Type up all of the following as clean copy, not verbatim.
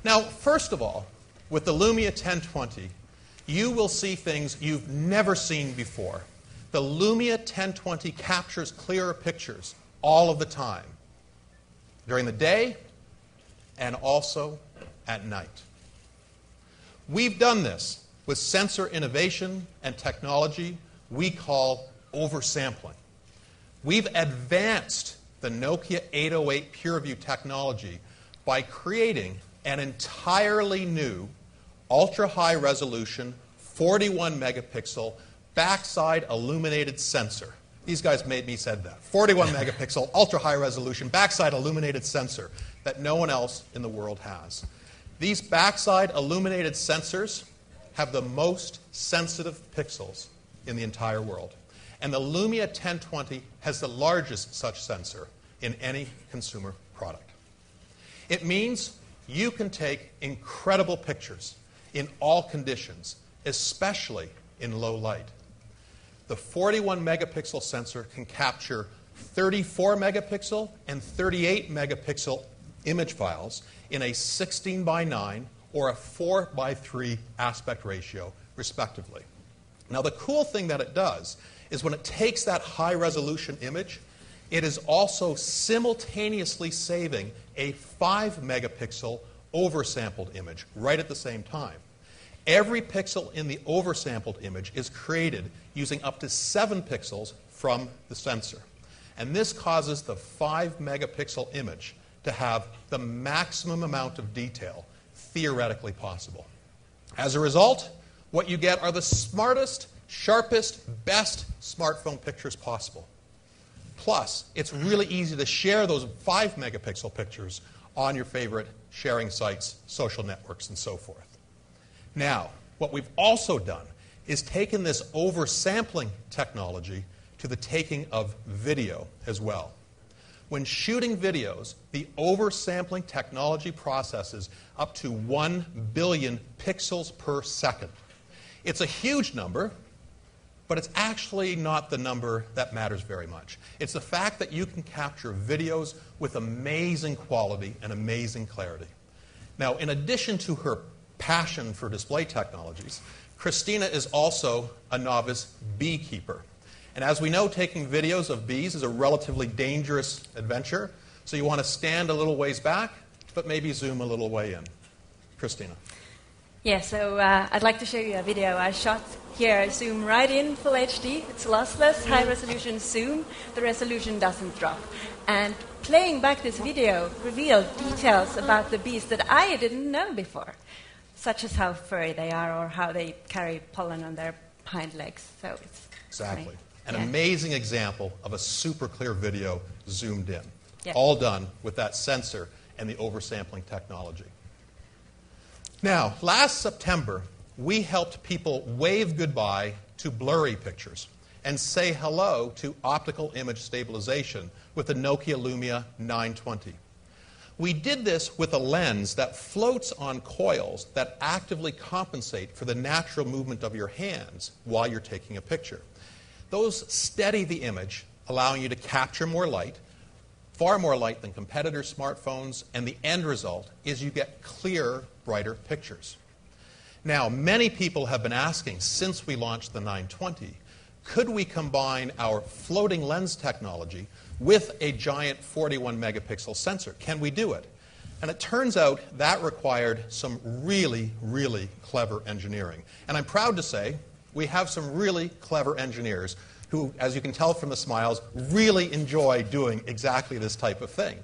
Now, first of all, with the Lumia 1020, you will see things you've never seen before. The Lumia 1020 captures clearer pictures all of the time, during the day and also at night. We've done this with sensor innovation and technology we call oversampling. We've advanced the NOKIA 808 PureView technology by creating an entirely new ultra-high resolution 41 megapixel backside illuminated sensor. These guys made me said that. 41 megapixel ultra-high resolution backside illuminated sensor that no one else in the world has. These backside illuminated sensors have the most sensitive pixels in the entire world. And the Lumia 1020 has the largest such sensor in any consumer product. It means you can take incredible pictures in all conditions, especially in low light. The 41 megapixel sensor can capture 34 megapixel and 38 megapixel image files in a 16 by 9 or a 4 by 3 aspect ratio, respectively. Now, the cool thing that it does is when it takes that high resolution image, it is also simultaneously saving a 5 megapixel oversampled image right at the same time. Every pixel in the oversampled image is created using up to 7 pixels from the sensor. And this causes the 5 megapixel image to have the maximum amount of detail theoretically possible. As a result, what you get are the smartest, sharpest, best smartphone pictures possible. Plus, it's really easy to share those 5 megapixel pictures on your favorite sharing sites, social networks, and so forth. Now, what we've also done is taken this oversampling technology to the taking of video as well. When shooting videos, the oversampling technology processes up to 1 billion pixels per second. It's a huge number, but it's actually not the number that matters very much. It's the fact that you can capture videos with amazing quality and amazing clarity. Now, in addition to her passion for display technologies, Christina is also a novice beekeeper. And as we know, taking videos of bees is a relatively dangerous adventure, so you want to stand a little ways back, but maybe zoom a little way in. Christina. Yeah, so I'd like to show you a video I shot here. I zoom right in, full HD. It's lossless, high-resolution zoom. The resolution doesn't drop. And playing back this video revealed details about the bees that I didn't know before, such as how furry they are or how they carry pollen on their hind legs. So it's exactly. Great. An amazing example of a super clear video zoomed in. Yeah. All done with that sensor and the oversampling technology. Now, last September, we helped people wave goodbye to blurry pictures and say hello to optical image stabilization with the NOKIA Lumia 920. We did this with a lens that floats on coils that actively compensate for the natural movement of your hands while you're taking a picture. Those steady the image, allowing you to capture more light, far more light than competitor smartphones, and the end result is you get clearer, brighter pictures. Now, many people have been asking since we launched the 920, could we combine our floating lens technology with a giant 41 megapixel sensor? Can we do it? And it turns out that required some really, really clever engineering. And I'm proud to say we have some really clever engineers who, as you can tell from the smiles, really enjoy doing exactly this type of thing.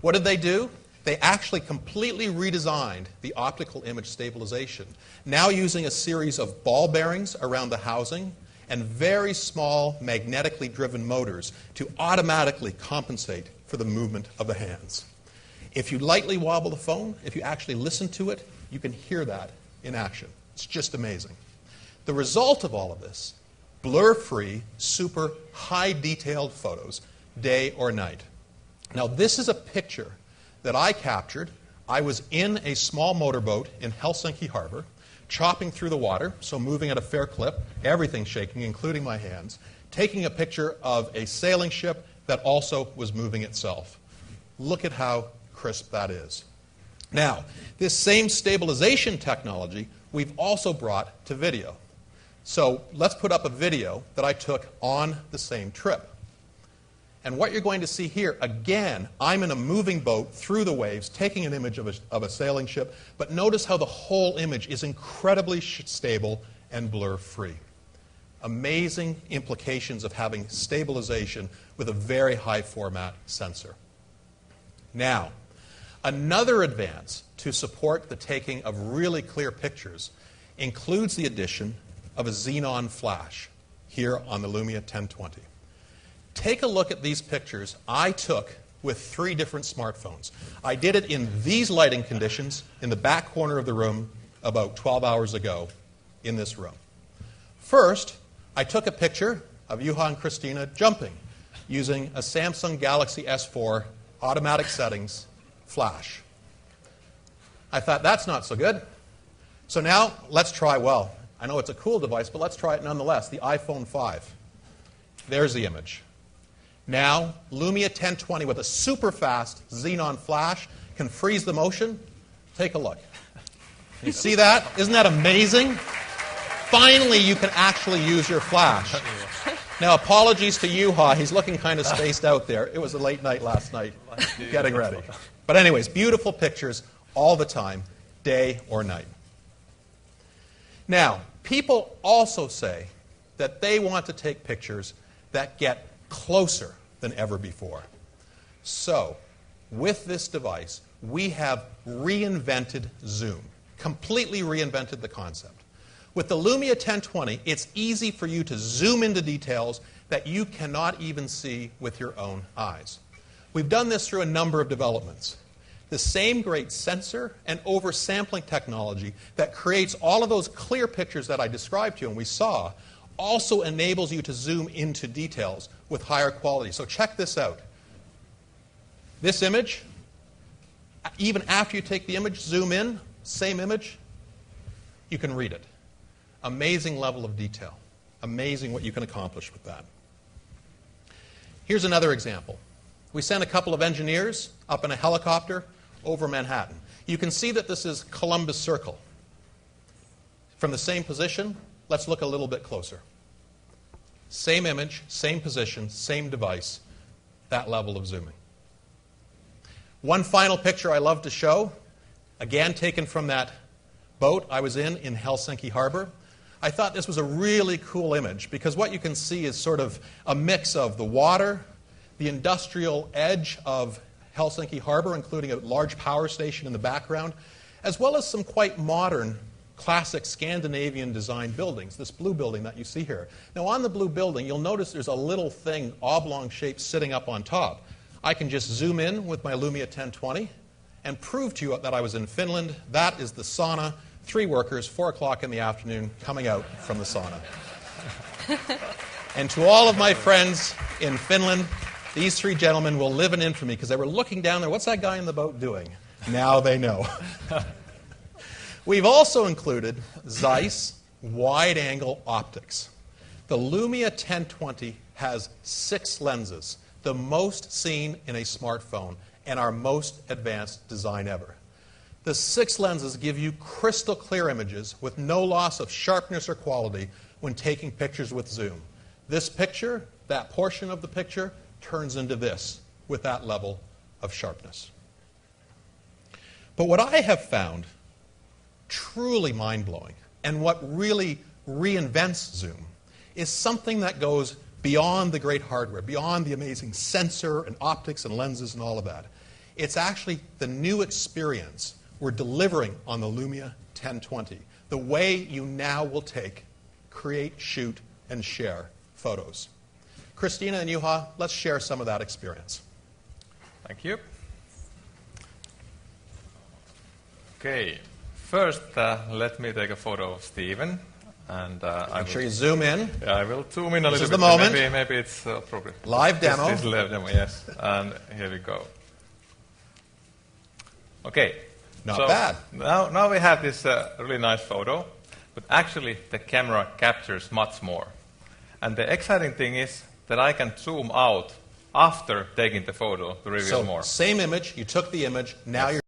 What did they do? They actually completely redesigned the optical image stabilization, now using a series of ball bearings around the housing and very small magnetically driven motors to automatically compensate for the movement of the hands. If you lightly wobble the phone, if you actually listen to it, you can hear that in action. It's just amazing. The result of all of this, blur-free, super high-detailed photos, day or night. Now, this is a picture that I captured. I was in a small motorboat in Helsinki Harbor, chopping through the water, so moving at a fair clip, everything shaking, including my hands, taking a picture of a sailing ship that also was moving itself. Look at how crisp that is. Now, this same stabilization technology we've also brought to video. So let's put up a video that I took on the same trip. And what you're going to see here, again, I'm in a moving boat through the waves, taking an image of a sailing ship, but notice how the whole image is incredibly stable and blur-free. Amazing implications of having stabilization with a very high format sensor. Now, another advance to support the taking of really clear pictures includes the addition of a xenon flash here on the Lumia 1020. Take a look at these pictures I took with 3 different smartphones. I did it in these lighting conditions in the back corner of the room about 12 hours ago in this room. First, I took a picture of Juha and Christina jumping using a Samsung Galaxy S4 automatic settings flash. I thought, that's not so good. So now let's try, well, I know it's a cool device, but let's try it nonetheless, the iPhone 5. There's the image. Now, Lumia 1020 with a super fast xenon flash can freeze the motion. Take a look. You see that? Isn't that amazing? Finally, you can actually use your flash. Now, apologies to Juha. He's looking kind of spaced out there. It was a late night last night getting ready. But anyways, beautiful pictures all the time, day or night. Now, people also say that they want to take pictures that get closer than ever before. So, with this device, we have reinvented zoom, completely reinvented the concept. With the Lumia 1020, it's easy for you to zoom into details that you cannot even see with your own eyes. We've done this through a number of developments. The same great sensor and oversampling technology that creates all of those clear pictures that I described to you and we saw also enables you to zoom into details with higher quality. So check this out. This image, even after you take the image, zoom in, same image, you can read it. Amazing level of detail. Amazing what you can accomplish with that. Here's another example. We sent a couple of engineers up in a helicopter over Manhattan. You can see that this is Columbus Circle. From the same position, let's look a little bit closer. Same image, same position, same device, that level of zooming. One final picture I love to show, again taken from that boat I was in Helsinki Harbor. I thought this was a really cool image because what you can see is sort of a mix of the water, the industrial edge of Helsinki Harbor, including a large power station in the background, as well as some quite modern, classic Scandinavian design buildings, this blue building that you see here. Now on the blue building, you'll notice there's a little thing, oblong shape, sitting up on top. I can just zoom in with my Lumia 1020 and prove to you that I was in Finland. That is the sauna, 3 workers, 4 o'clock in the afternoon, coming out from the sauna. And to all of my friends in Finland, these 3 gentlemen will live in infamy because they were looking down there, what's that guy in the boat doing? Now they know. We've also included Zeiss wide-angle optics. The Lumia 1020 has 6 lenses, the most seen in a smartphone and our most advanced design ever. The 6 lenses give you crystal clear images with no loss of sharpness or quality when taking pictures with zoom. This picture, that portion of the picture, turns into this with that level of sharpness. But what I have found truly mind-blowing, and what really reinvents zoom, is something that goes beyond the great hardware, beyond the amazing sensor and optics and lenses and all of that. It's actually the new experience we're delivering on the Lumia 1020, the way you now will create, shoot, and share photos. Christina and Juha, let's share some of that experience. Thank you. Okay, first let me take a photo of Stephen. And I'm sure you zoom in. Yeah, I will zoom in a this little bit. This is the moment. Maybe it's appropriate. Live demo. This is live demo, yes. And here we go. Okay. Not bad. Now we have this really nice photo, but actually the camera captures much more. And the exciting thing is that I can zoom out after taking the photo to reveal more. Same image, you took the image, now you're